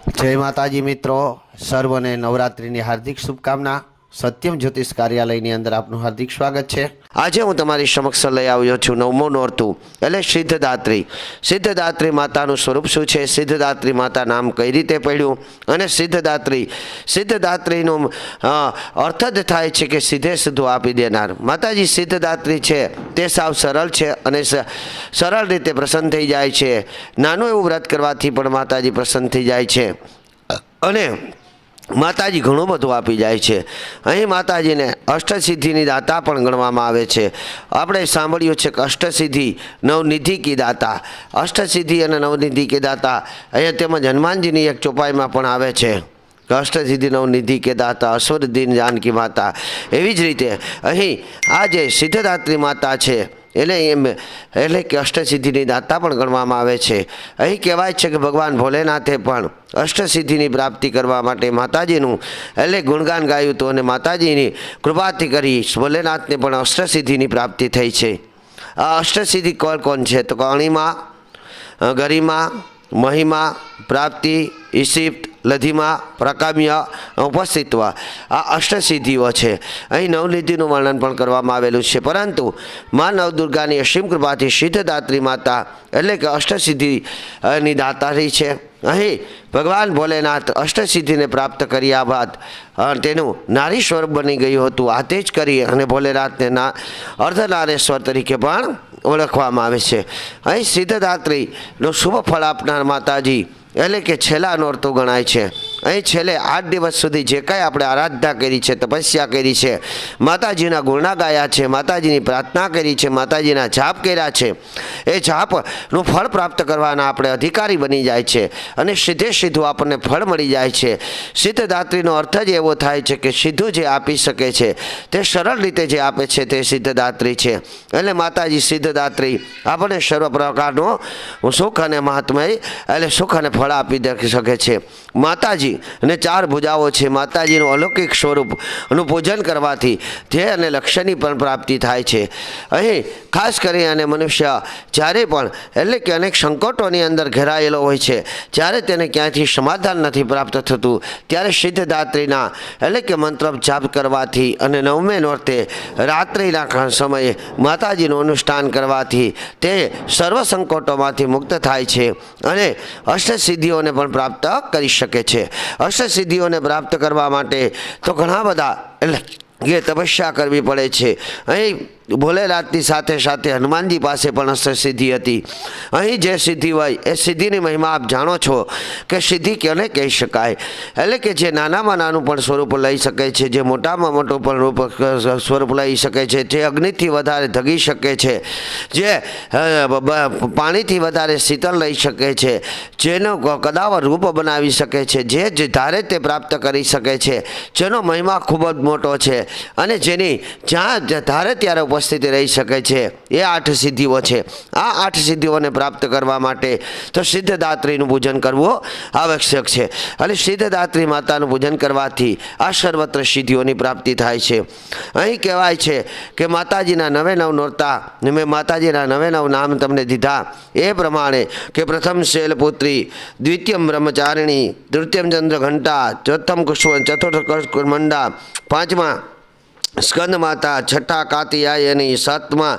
जय माताजी मित्रों, सर्वने नवरात्रिनी हार्दिक शुभकामना। सत्यम ज्योतिष कार्यालयनी अंदर आपનું हार्दिक स्वागत है। आज हूँ तमारी समक्ष लई आव्यो छुं नवमो नोरतुं एटले सिद्धदात्री। सिद्धदात्री मातानुं स्वरूप शुं छे, सिद्धदात्री माता नाम कई रीते पड्युं अने सिद्धदात्रीनुं अर्थ ज थाय छे के सीधे सीधुं आपी देनार। माताजी सिद्धदात्री छे ते साव सरल छे अने सरल रीते प्रसन्न थई जाय छे। नानुं एवुं व्रत करवाथी पण माताजी प्रसन्न थई जाय छे अने माताजी घणुं बधुं आपी जाय छे। अहीं माताजीने अष्टसिद्धिनी दाता पण गणवामां आवे छे। आपणे सांभळ्युं छे के अष्टसिद्धि नवनिधि की दाता, अष्टसिद्धि अने नवनिधि की दाता अहीं तेमज हनुमानजीनी एक चौपाईमां पण आवे छे। अष्टसिद्धि नवनिधि के दाता असुरदीन जानकी माता। एवी ज रीते अहीं आ जे सिद्धदात्री माता छे एटले के अष्टसिद्धिनी दाता पण गणवामां आवे छे। अहीं कहेवाय छे के भगवान भोलेनाथे पण अष्टसिद्धिनी प्राप्ति करवा माटे माताजीनुं एटले गुणगान गायुं तो अने माताजीनी कृपाथी करी भोलेनाथने पण अष्टसिद्धिनी प्राप्ति थई छे। आ अष्टसिद्धि कोण कोण छे तो अणिमा, गरिमा, महिमा, प्राप्ति, ईशिप्त, लधिमा, प्रकाम्य, उपस्थित्व आ अष्टसिद्धिओ छे। अहीं नवनिधिनुं वर्णन पण करवामां आवेलुं छे, परंतु मां नवदुर्गानी असीम कृपाथी सिद्धदात्री माता एटले के अष्टसिद्धिनी दातारी छे। अहीं भगवान भोलेनाथ अष्टसिद्धिने प्राप्त कर्या बाद तेनुं नारी स्वरूप बनी गयुं हतुं। आते ज करी अने भोलेनाथने अर्धनारेश्वर तरीके पण ओळखवामां आवे छे। अहीं सिद्धदात्रीनो शुभ फळ आपनार माताजी एटले के छेल्ला नोरतुं गणाय छे। अहीं छेल्ले 8 दिवस सुधी जे कांई आपणे आराधना करी छे, तपस्या करी छे, माताजीना गुणा गाया छे, माताजीनी प्रार्थना करी छे, माताजीना जाप कर्या छे, ए जापनुं फळ प्राप्त करवाना आपणे अधिकारी बनी जाय छे अने सीधे सीधुं आपणे फळ मळी जाय छे। सिद्धदात्रीनो अर्थ ज एवो थाय छे के सीधुं जे आपी शके छे ते सरळ रीते जे आपे छे ते सिद्धदात्री छे। एटले माताजी सिद्धदात्री आपणे सर्व प्रकारनो सुख अने महात्मय एटले सुख अने फळ आपी शके छे। माताजी ने 4 भुजाओ छे। माताजीनुं अलौकिक स्वरूपनुं पूजन करवाथी ध्येय अने लक्ष्यनी पण प्राप्ति थाय छे। अहीं खास करी अने मनुष्य ज्यारे पण एटले के अनेक संकटोनी अंदर घेरायेलो होय छे, ज्यारे तेने क्यांथी समाधान नथी प्राप्त थतुं, त्यारे सिद्धदात्रीना एटले के मंत्र जाप करवाथी अने नवमे नोरते रात्रिना समये माताजीनुं अनुष्ठान करवाथी ते सर्व संकटोमांथी मुक्त थाय छे अने अष्टसिद्धिओने पण प्राप्त करी शके छे। अष्टसिद्धिओने प्राप्त करवा माटे तो घणा बधा ये तपस्या करवी पड़े छे। अहीं भोलेनाथनी साथे साथे हनुमानजी पासे पण अष्टसिद्धि हती। अहीं जे सिद्धि होय ए सिद्धिनी महिमा आप जाणो छो के सिद्धि केने कही शकाय, एटले के जे नानामां नानुं पण स्वरूप लई शके छे, जे मोटामां मोटुं पण रूप स्वरूप लई शके छे, जे अग्निथी वधारे धगी शके छे, जे पाणीथी वधारे शीतल लई शके छे, जेनो कदावर रूप बनावी शके छे, जे धारे ते प्राप्त करी शके छे, जेनो महिमा खूब ज मोटो छे अने जेनी ज्यां धारे त्यारे उपस्थित रही शके छे, ए 8 सिद्धिओ छे। आ 8 सिद्धिओने प्राप्त करवा माटे तो सिद्धदात्रीनुं पूजन करवुं आवश्यक छे अने सिद्धदात्री मातानुं पूजन करवाथी आ सर्वत्र सिद्धिओनी प्राप्ति थाय छे। अहीं कहेवाय छे के माताजीना 9 नोरता मैं माताजीना 9 नाम तमने दीधा ए प्रमाणे के प्रथम शैलपुत्री, द्वितीयम ब्रह्मचारिणी, तृतीयम चंद्रघंटा, चौथम कुष्म, चतुर्थ कुष्मंडा, 5मा स्कंद माता, 6ठा कात्यायनी, 7मा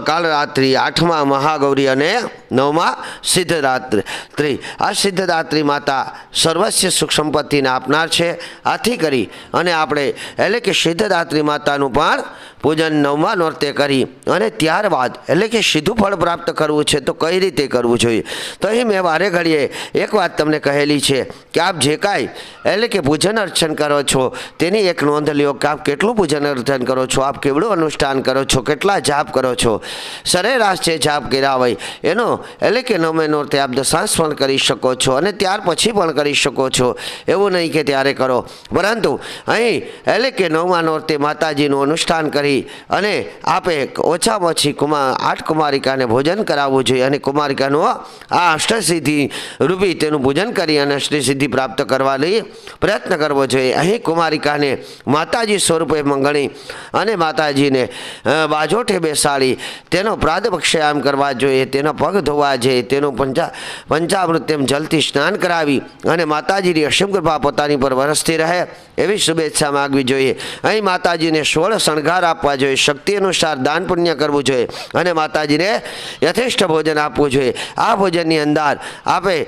कालरात्रि, 8मा महागौरी अने 9मा सिद्धदात्री। आ सिद्धदात्री माता सर्वस्व सुख संपत्तिने आपनार छे। आथी करी अने आपणे एटले के सिद्धदात्री मातानुं पण पूजन 9मा नोरते करी अने त्यारबाद एटले के सीधुं फळ प्राप्त करवुं छे तो कई रीते करवुं जोईए। तो अहीं मैं वारे घड़ीए एक वात तमने कहेली छे के आप जे कांई एटले के पूजन अर्चन करो छो तेनी एक नोंध ल्यो के आप केटલું पूजन अर्चन करो छो, आप केवड़ुं अनुष्ठान करो छो, केटला जाप करो छो। सरेराश जे जाप कर्या होय एनो एटले के 9મે नोरते आप दशांश पण करी शको छो अने त्यार पछी पण करी शको छो। एवुं नहीं के त्यारे करो, परंतु अहीं एटले के 9मा नोरते माताजीनुं अनुष्ठान करी अने आपे ओछामां ओછી 8 कुमारिकाने भोजन करावવું જોઈએ અને कुमारिकानो आ अष्टसिद्धि रूपी तेनुं पूजन करी अने अष्टसिद्धि प्राप्त करवानी प्रयत्न करवो જોઈએ। અહીં कुमारिकाने माताजी स्वरूपे मंगणी माताजी ने बाजोठे बेसाड़ी तेनो प्रादपक्षायाम करवा जोईए, तेनो पग ધોવા જોઈએ, તેનું પંચામૃત્યમ જલથી સ્નાન કરાવી અને માતાજીની અસીમ કૃપા પોતાની પર વરસતી રહે એવી શુભેચ્છા માગવી જોઈએ। અહીં માતાજીને 16 શણગાર આપવા જોઈએ, શક્તિ અનુસાર દાન પુણ્ય કરવું જોઈએ અને માતાજીને યથેષ્ટ ભોજન આપવું જોઈએ। આ ભોજનની અંદર આપે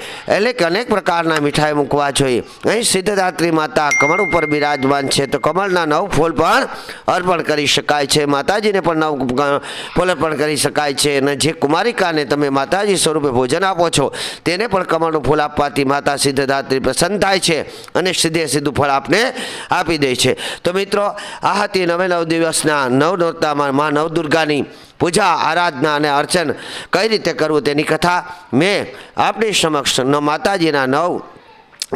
અનેક પ્રકારના મીઠાઈ મૂકવા જોઈએ। અહીં સિદ્ધદાત્રી માતા કમળ ઉપર બિરાજમાન છે તો કમળના 9 ફૂલ પણ અર્પણ કરી શકાય છે, માતાજીને પણ 9 ફૂલ અર્પણ કરી શકાય છે। અને જે કુમારિકાને તમે માતાજી સ્વરૂપે ભોજન આપો છો તેને પણ કમળનું ફૂલ આપવાથી માતા સિદ્ધદાત્રી પ્રસન્ન થાય છે અને સીધું ફળ આપને આપી દે છે। તો મિત્રો, આ હતી 9 દિવસના નવનોરતામાં મા નવદુર્ગાની પૂજા આરાધના અને અર્ચન કઈ રીતે કરવું તેની કથા મેં આપણી સમક્ષ માતાજીના 9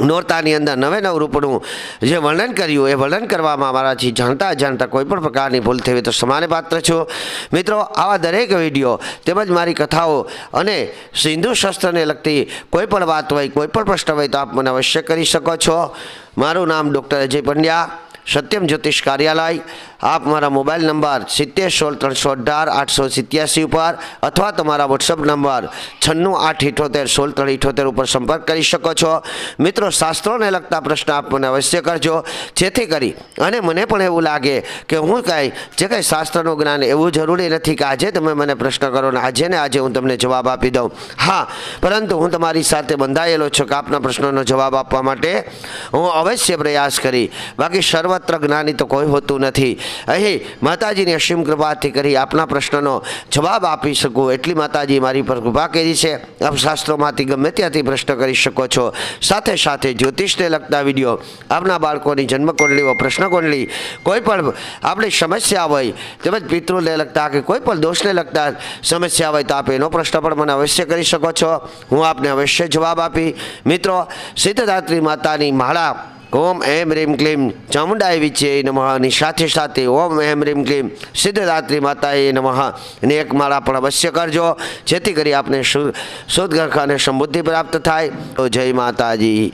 નોરતાની અંદર 9 રૂપનું જે વર્ણન કર્યું એ વર્ણન કરવામાં મારાથી જાણતા કોઈ પણ પ્રકારની ભૂલ થઈ તો સમાને પાત્ર છું। મિત્રો, આવા દરેક વિડીયો તેમજ મારી કથાઓ અને સિંધુ શસ્ત્રને લગતી કોઈ પણ વાત હોય, કોઈ પણ પ્રશ્ન હોય તો આપ મને અવશ્ય કરી શકો છો। મારું નામ ડૉક્ટર અજય પંડ્યા, સત્યમ જ્યોતિષ કાર્યાલય। આપ મારા મોબાઈલ નંબર 701618 ઉપર અથવા તમારા વોટ્સઅપ નંબર 9687816378 ઉપર સંપર્ક કરી શકો છો। મિત્રો, શાસ્ત્રોને લગતા પ્રશ્ન આપ મને અવશ્ય કરજો, જેથી કરી અને મને પણ એવું લાગે કે હું કંઈ શાસ્ત્રનું જ્ઞાન એવું જરૂરી નથી કે આજે તમે મને પ્રશ્ન કરો ને આજે હું તમને જવાબ આપી દઉં। હા, પરંતુ હું તમારી સાથે બંધાયેલો છું કે આપના પ્રશ્નોનો જવાબ આપવા માટે હું અવશ્ય પ્રયાસ કરી, બાકી સર્વત્ર જ્ઞાની તો કોઈ હોતું નથી। અહીં માતાજીની અસીમ કૃપાથી કરી આપના પ્રશ્નનો જવાબ આપી શકું એટલી માતાજી મારી પર કૃપા કરી છે। આપ શાસ્ત્રોમાંથી ગમે ત્યાંથી પ્રશ્ન કરી શકો છો। સાથે સાથે જ્યોતિષને લગતા વિડીયો, આપના બાળકોની જન્મકુંડલીઓ, પ્રશ્નકુંડલી, કોઈ પણ આપણી સમસ્યા હોય તેમજ પિતૃને લગતા કે કોઈ પણ દોષને લગતા સમસ્યા હોય તો આપ એનો પ્રશ્ન પણ મને અવશ્ય કરી શકો છો, હું આપને અવશ્ય જવાબ આપી। મિત્રો, સિદ્ધદાત્રી માતાની માળા ઓમ એમ રીમ ક્લીમ ચામુંડાય વિચે નમઃની સાથે ઓમ એમ રીમ ક્લીમ સિદ્ધદાત્રી માતાએ નમઃ ની એક માળા પણ અવશ્ય કરજો, જેથી કરી આપને શુદ્ધ ગ્રહ અને સમૃદ્ધિ પ્રાપ્ત થાય। તો જય માતાજી।